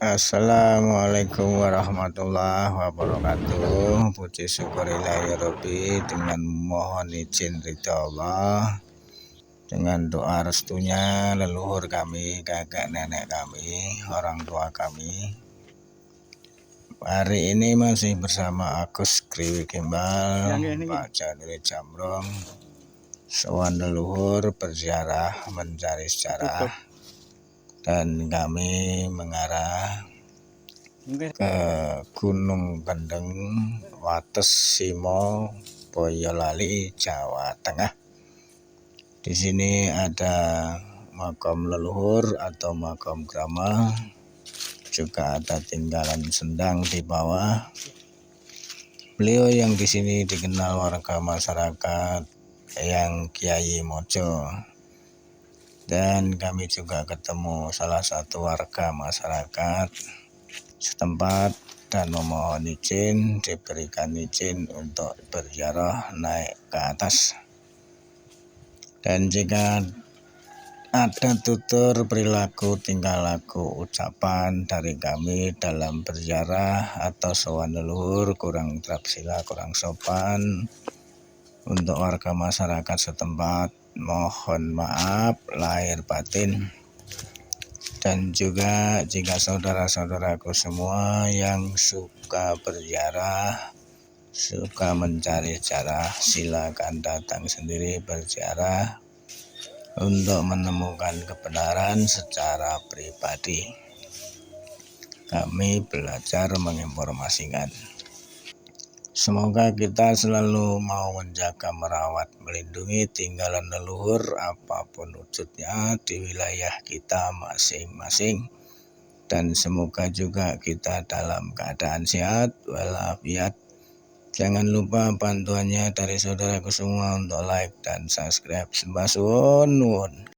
Assalamualaikum warahmatullahi wabarakatuh. Puji syukurillahi Rabbi, dengan mohon izin ridha Allah, dengan doa restunya leluhur kami, kakek nenek kami, orang tua kami. Hari ini masih bersama Agus Kriwi Gimbal, Pak Januri Jamrong, sowan leluhur berziarah mencari sejarah, dan kami mengarah ke Gunung Kendeng, Wates Simo, Boyolali, Jawa Tengah. Di sini ada makam leluhur atau makam grama, juga ada tinggalan sendang di bawah. Beliau yang di sini dikenal warga masyarakat yang Kiai Mojo. Dan kami juga ketemu salah satu warga masyarakat setempat dan memohon izin, diberikan izin untuk berziarah naik ke atas. Dan jika ada tutur perilaku, tingkah laku, ucapan dari kami dalam berziarah atau sowan leluhur kurang terapsila, kurang sopan untuk warga masyarakat setempat, mohon maaf lahir batin. Dan juga jika saudara-saudaraku semua yang suka berziarah, suka mencari sejarah, silakan datang sendiri berziarah untuk menemukan kebenaran secara pribadi. Kami belajar menginformasikan. Semoga kita selalu mau menjaga, merawat, melindungi tinggalan leluhur apapun wujudnya di wilayah kita masing-masing. Dan semoga juga kita dalam keadaan sehat walafiat. Jangan lupa bantuannya dari saudaraku semua untuk like dan subscribe. Sembah suwun.